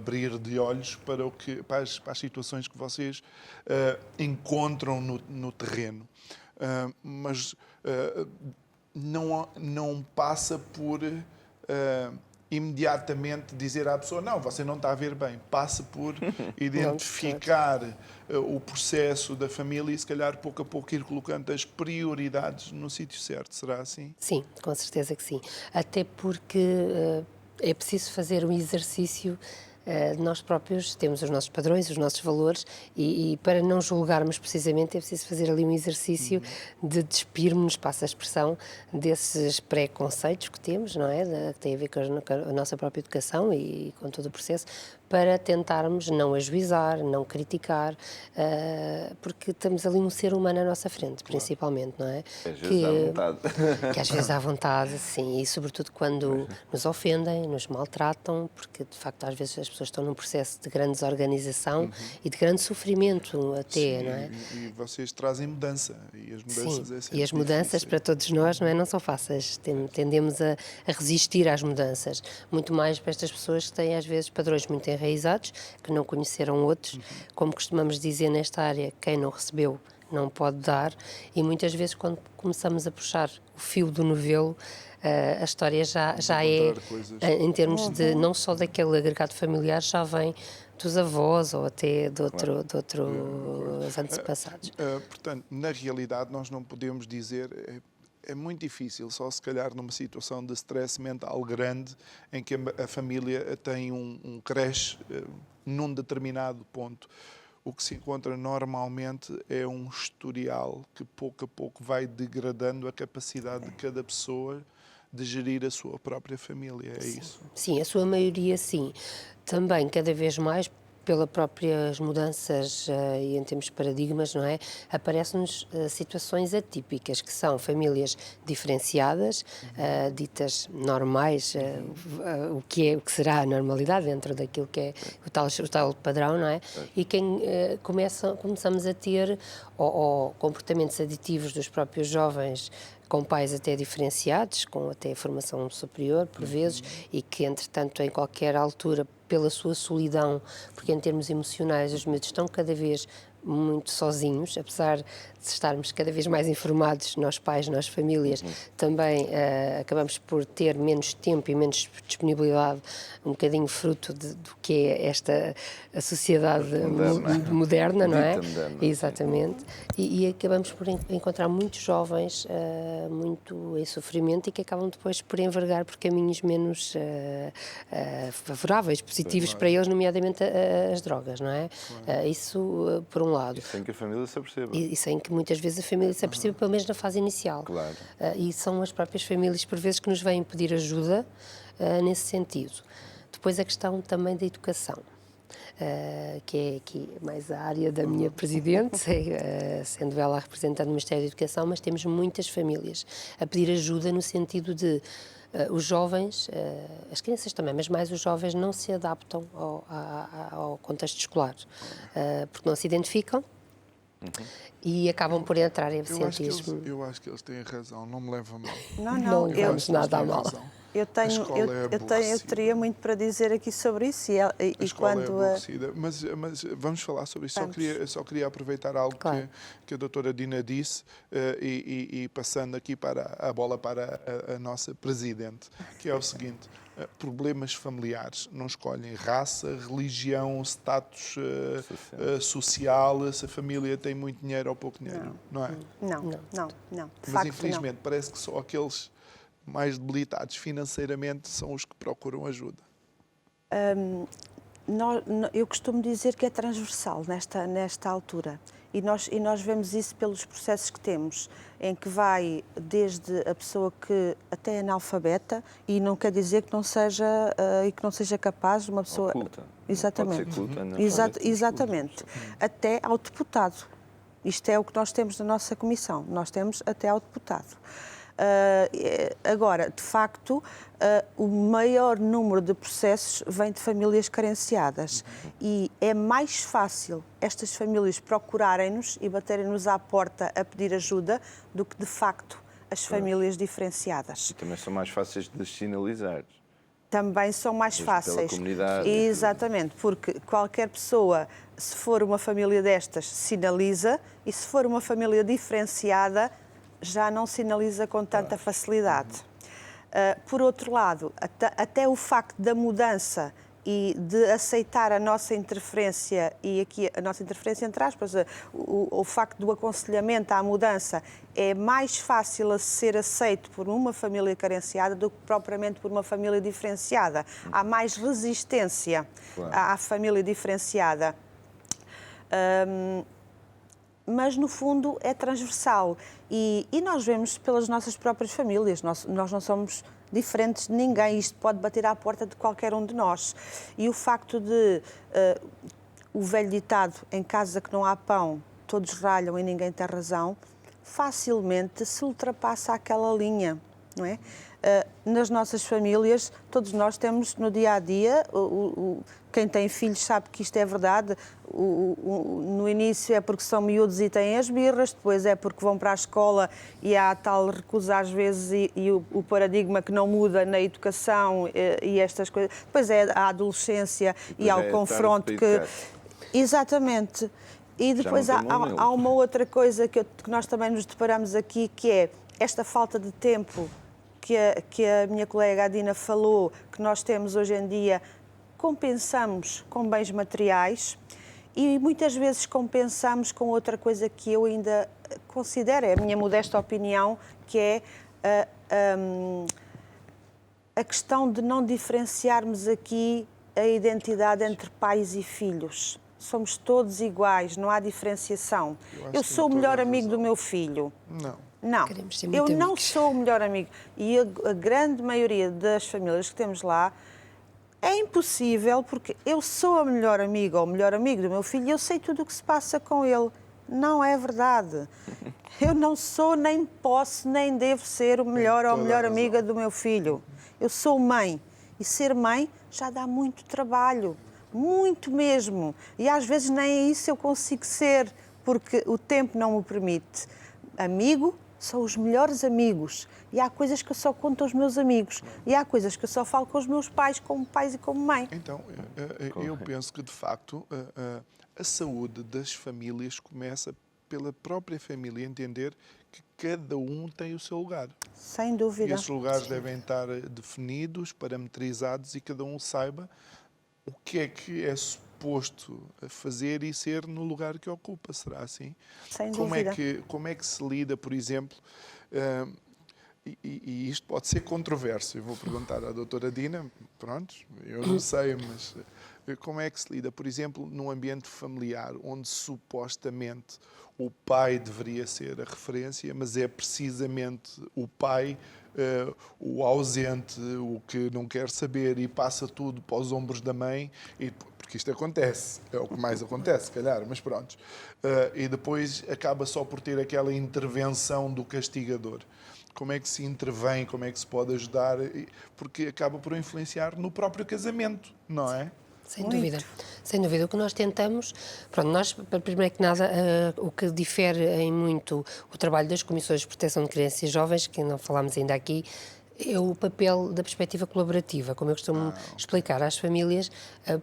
abrir de olhos para, para as situações que vocês encontram no terreno. Mas não passa por imediatamente dizer à pessoa: não, você não está a ver bem. Passa por identificar o processo da família e, se calhar, pouco a pouco ir colocando as prioridades no sítio certo. Será assim? Sim, com certeza que sim. Até porque é preciso fazer um exercício. Nós próprios temos os nossos padrões, os nossos valores e para não julgarmos precisamente é preciso fazer ali um exercício de despirmos, passa a expressão, desses preconceitos que temos, não é? Que tem a ver com a nossa própria educação e com todo o processo, para tentarmos não ajuizar, não criticar, porque estamos ali um ser humano à nossa frente, principalmente, não é? Às vezes à vontade. Que às vezes à vontade, sim, e sobretudo quando nos ofendem, nos maltratam, porque de facto às vezes as pessoas estão num processo de grande desorganização e de grande sofrimento até, Sim, não é? E vocês trazem mudança, e as mudanças Sim, é sempre e as mudanças difícil. para todos nós, não é? Não são fáceis, tendemos a resistir às mudanças, muito mais para estas pessoas que têm às vezes padrões muito enraizados, que não conheceram outros, como costumamos dizer nesta área, quem não recebeu não pode dar, e muitas vezes quando começamos a puxar o fio do novelo, a história já é, em termos de, não só daquele agregado familiar, já vem dos avós ou até de outros antepassados. Portanto, na realidade, nós não podemos dizer... É muito difícil, só se calhar numa situação de stress mental grande, em que a família tem um crash num determinado ponto. O que se encontra normalmente é um historial que pouco a pouco vai degradando a capacidade de cada pessoa de gerir a sua própria família, é isso? Sim, a sua maioria sim. Também, cada vez mais, pelas próprias mudanças e em termos de paradigmas, não é? Aparecem-nos situações atípicas, que são famílias diferenciadas, ditas normais, o que será a normalidade dentro daquilo que é o tal padrão, não é? E quem começamos a ter ou comportamentos aditivos dos próprios jovens, com pais até diferenciados, com até formação superior, por vezes, e que, entretanto, em qualquer altura, pela sua solidão, porque em termos emocionais os miúdos estão cada vez muito sozinhos, apesar de estarmos cada vez mais informados, nós pais, nós famílias, também acabamos por ter menos tempo e menos disponibilidade, um bocadinho fruto do que é esta a sociedade moderna, não é? Moderna, exatamente. E acabamos por encontrar muitos jovens muito em sofrimento e que acabam depois por envergar por caminhos menos favoráveis, positivos para eles, nomeadamente as drogas, não é? Isso por um lado. E sem que a família se aperceba. E sem que muitas vezes a família se aperceba, pelo menos na fase inicial. Claro. E são as próprias famílias, por vezes, que nos vêm pedir ajuda nesse sentido. Depois a questão também da educação, que é aqui mais a área da minha presidente, sendo ela a representante do Ministério da Educação, mas temos muitas famílias a pedir ajuda no sentido de os jovens, as crianças também, mas mais os jovens não se adaptam ao contexto escolar, porque não se identificam e acabam por entrar em absentismo. Eu acho que eles têm razão, não me levam a mal. Não levamos nada a mal. Eu teria muito para dizer aqui sobre isso. A escola é aborrecida, mas vamos falar sobre isso. Só queria aproveitar algo que a doutora Dina disse e passando aqui a bola para a nossa presidente, que é o seguinte: problemas familiares não escolhem raça, religião, status social, se a família tem muito dinheiro ou pouco dinheiro, não é? Não. Mas infelizmente parece que só aqueles mais debilitados financeiramente são os que procuram ajuda. Eu costumo dizer que é transversal nesta altura e nós vemos isso pelos processos que temos, em que vai desde a pessoa que até é analfabeta e não quer dizer que não seja capaz, uma pessoa... Oculta. Exatamente. Pode ser culta, exatamente. Até ao deputado. Isto é o que nós temos na nossa comissão. Nós temos até ao deputado. Agora, de facto, o maior número de processos vem de famílias carenciadas e é mais fácil estas famílias procurarem-nos e baterem-nos à porta a pedir ajuda do que, de facto, as famílias diferenciadas. E também são mais fáceis de sinalizar. também são mais Mesmo pela fáceis. comunidade. Exatamente, porque qualquer pessoa, se for uma família destas, sinaliza, e se for uma família diferenciada, já não sinaliza com tanta facilidade. Por outro lado, até o facto da mudança e de aceitar a nossa interferência, e aqui a nossa interferência entre aspas, o facto do aconselhamento à mudança é mais fácil a ser aceito por uma família carenciada do que propriamente por uma família diferenciada. Há mais resistência à família diferenciada. Mas, no fundo, é transversal. E nós vemos pelas nossas próprias famílias, nós não somos diferentes de ninguém, isto pode bater à porta de qualquer um de nós. E o facto de, o velho ditado, em casa que não há pão, todos ralham e ninguém tem razão, facilmente se ultrapassa aquela linha, não é? Nas nossas famílias, todos nós temos no dia-a-dia, quem tem filhos sabe que isto é verdade, no início é porque são miúdos e têm as birras, depois é porque vão para a escola e há tal recusa às vezes e o paradigma que não muda na educação e estas coisas. Depois é a adolescência e há o confronto que... Exatamente. E depois há uma outra coisa que nós também nos deparamos aqui, que é esta falta de tempo que a minha colega Adina falou, que nós temos hoje em dia, compensamos com bens materiais e muitas vezes compensamos com outra coisa que eu ainda considero, é a minha modesta opinião, que é a questão de não diferenciarmos aqui a identidade entre pais e filhos. Somos todos iguais, não há diferenciação. Eu sou o melhor amigo do meu filho. Não, eu não sou o melhor amigo. E a grande maioria das famílias que temos lá é impossível, porque eu sou a melhor amiga ou o melhor amigo do meu filho e eu sei tudo o que se passa com ele. Não é verdade. Eu não sou, nem posso, nem devo ser o melhor ou a melhor amiga do meu filho. Eu sou mãe. E ser mãe já dá muito trabalho. Muito mesmo. E às vezes nem isso eu consigo ser, porque o tempo não o permite. Amigo são os melhores amigos. E há coisas que eu só conto aos meus amigos. E há coisas que eu só falo com os meus pais, como pais e como mãe. Então, eu penso que, de facto, a saúde das famílias começa pela própria família entender que cada um tem o seu lugar. Sem dúvida. E esses lugares devem estar definidos, parametrizados e cada um saiba o que é suposto a fazer e ser no lugar que ocupa. Será assim? Sem dúvida. Como é que se lida, por exemplo, e isto pode ser controverso, eu vou perguntar à doutora Dina, pronto, eu não sei, mas como é que se lida, por exemplo, num ambiente familiar onde supostamente o pai deveria ser a referência, mas é precisamente o pai o ausente, o que não quer saber e passa tudo para os ombros da mãe, porque isto acontece, é o que mais acontece, se calhar, mas pronto. E depois acaba só por ter aquela intervenção do castigador. Como é que se intervém, como é que se pode ajudar, porque acaba por influenciar no próprio casamento, não é? Sem dúvida. Sem dúvida. O que nós tentamos, pronto, nós, primeiro que nada, o que difere em muito o trabalho das Comissões de Proteção de Crianças e Jovens, que não falámos ainda aqui, é o papel da perspectiva colaborativa, como eu costumo explicar às famílias.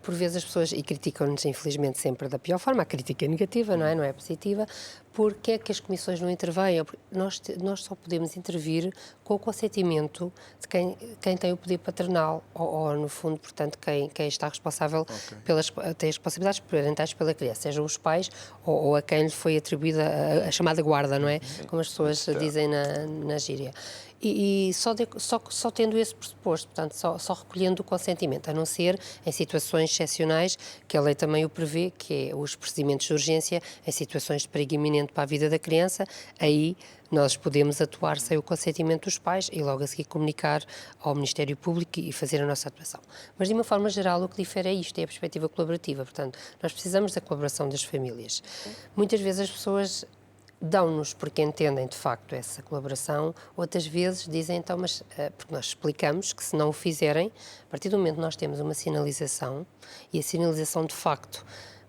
Por vezes as pessoas, e criticam-nos infelizmente sempre da pior forma, a crítica é negativa, não é positiva. Porque é que as comissões não intervêm? Nós só podemos intervir com o consentimento de quem tem o poder paternal, ou no fundo, portanto, quem está responsável tem as responsabilidades parentais pela criança, sejam os pais ou a quem lhe foi atribuída a chamada guarda, não é? Como as pessoas dizem na gíria. E só tendo esse pressuposto, portanto, só recolhendo o consentimento, a não ser em situações excepcionais, que a lei também o prevê, que é os procedimentos de urgência em situações de perigo iminente para a vida da criança, aí nós podemos atuar sem o consentimento dos pais e logo a seguir comunicar ao Ministério Público e fazer a nossa atuação. Mas, de uma forma geral, o que difere é isto, é a perspectiva colaborativa. Portanto, nós precisamos da colaboração das famílias. Muitas vezes as pessoas dão-nos porque entendem de facto essa colaboração, outras vezes dizem então, mas porque nós explicamos que se não o fizerem, a partir do momento que nós temos uma sinalização, e a sinalização de facto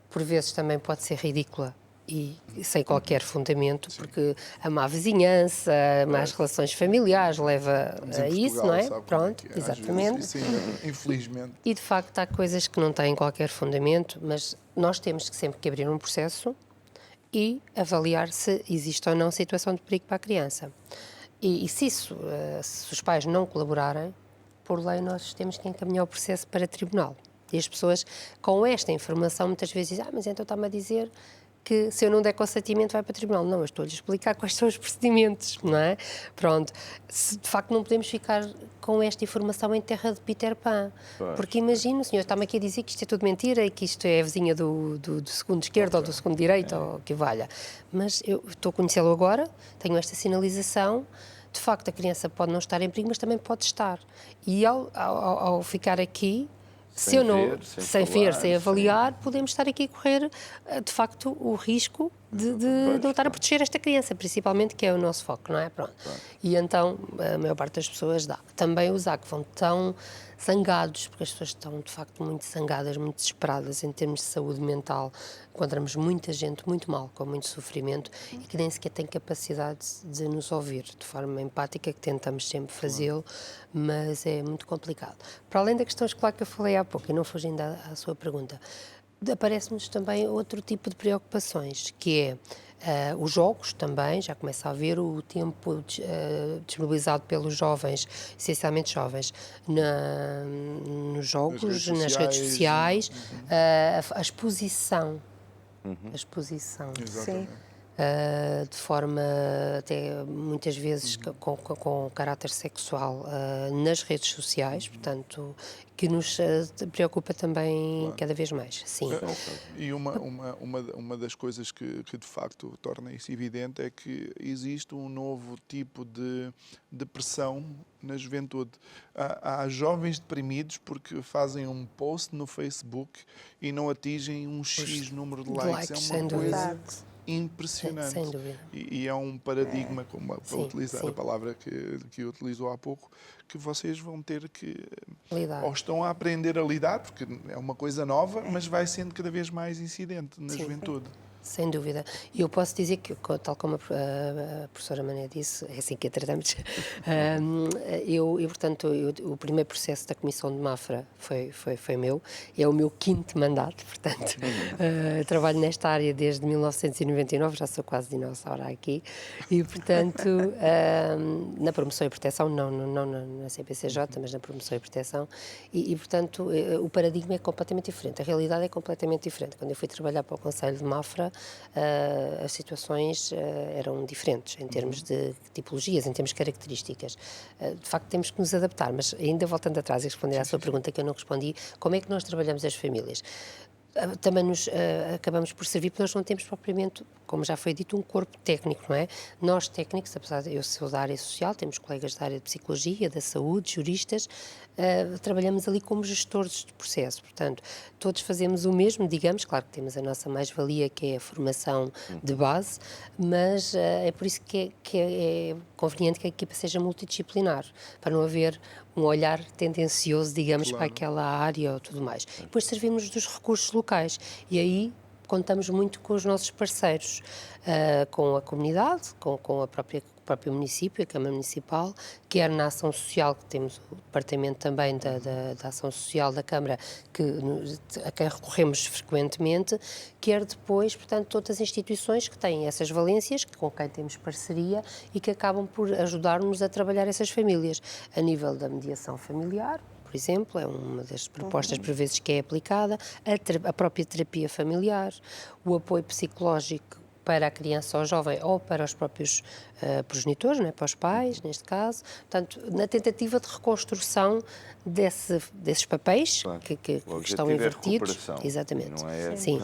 por vezes também pode ser ridícula, e sem qualquer fundamento, porque a má vizinhança, más relações familiares leva Mas em a isso, Portugal, não é? sabe como Pronto, que é? Às vezes exatamente. isso ainda, infelizmente. E de facto há coisas que não têm qualquer fundamento, mas nós temos que sempre que abrir um processo e avaliar se existe ou não situação de perigo para a criança. E se isso, se os pais não colaborarem, por lei nós temos que encaminhar o processo para tribunal. E as pessoas com esta informação muitas vezes dizem, mas então está-me a dizer que se eu não der consentimento vai para o tribunal. Não, eu estou-lhe a explicar quais são os procedimentos, não é? Pronto. De facto não podemos ficar com esta informação em terra de Peter Pan. Porque imagina, o senhor está-me aqui a dizer que isto é tudo mentira e que isto é a vizinha do segundo esquerdo ou do segundo direito, ou o que valha. Mas eu estou a conhecê-lo agora, tenho esta sinalização, de facto a criança pode não estar em perigo, mas também pode estar. E ao ficar aqui, se eu não, sem ver, sem avaliar, podemos estar aqui a correr, de facto, o risco de não estar a proteger esta criança, principalmente, que é o nosso foco, não é? Pronto. E então, a maior parte das pessoas dá. Também os há que vão tão zangados, porque as pessoas estão, de facto, muito zangadas, muito desesperadas em termos de saúde mental. Encontramos muita gente muito mal, com muito sofrimento, e que nem sequer tem capacidade de nos ouvir, de forma empática, que tentamos sempre fazê-lo, mas é muito complicado. Para além da questão escolar que eu falei há pouco, e não fugindo à sua pergunta, aparece-nos também outro tipo de preocupações, que é os jogos também, já começa a haver o tempo disponibilizado pelos jovens, essencialmente jovens, nos jogos, nas redes sociais, a exposição. A exposição. Exatamente. De forma até muitas vezes com caráter sexual nas redes sociais, portanto, que nos preocupa também cada vez mais. Sim. E uma das coisas que de facto torna isso evidente é que existe um novo tipo de pressão na juventude. Há jovens deprimidos porque fazem um post no Facebook e não atingem um X número de likes. É uma coisa impressionante. Sem dúvida. E é um paradigma, para utilizar a palavra que utilizou há pouco, que vocês vão ter que lidar. Ou estão a aprender a lidar, porque é uma coisa nova, mas vai sendo cada vez mais incidente na juventude. Sem dúvida. E eu posso dizer que, tal como a professora Mané disse, é assim que a tratamos, portanto, o primeiro processo da Comissão de Mafra foi meu, é o meu 5º mandato, portanto, trabalho nesta área desde 1999, já sou quase dinossauro aqui, e, portanto, na promoção e proteção, não na CPCJ, mas na promoção e proteção, e portanto, o paradigma é completamente diferente, a realidade é completamente diferente. Quando eu fui trabalhar para o Conselho de Mafra, as situações eram diferentes em termos de tipologias, em termos de características. De facto, temos que nos adaptar, mas ainda voltando atrás e responder à sua pergunta que eu não respondi, como é que nós trabalhamos as famílias? Também acabamos por servir, porque nós não temos propriamente, como já foi dito, um corpo técnico, não é? Nós técnicos, apesar de eu ser da área social, temos colegas da área de psicologia, da saúde, juristas, trabalhamos ali como gestores de processo, portanto, todos fazemos o mesmo, digamos, claro que temos a nossa mais-valia, que é a formação de base, mas é por isso que é conveniente que a equipa seja multidisciplinar, para não haver um olhar tendencioso, digamos, para aquela área ou tudo mais. Depois servimos dos recursos locais e aí contamos muito com os nossos parceiros, com a comunidade, com o próprio município, a Câmara Municipal, quer na ação social, que temos o departamento também da ação social da Câmara, a quem recorremos frequentemente, quer depois, portanto, todas as instituições que têm essas valências, com quem temos parceria e que acabam por ajudar-nos a trabalhar essas famílias, a nível da mediação familiar, por exemplo, é uma das propostas por vezes que é aplicada, a própria terapia familiar, o apoio psicológico para a criança ou jovem ou para os próprios progenitores, não é? Para os pais, neste caso. Portanto, na tentativa de reconstrução desses papéis que estão invertidos. É Exatamente. não é Sim.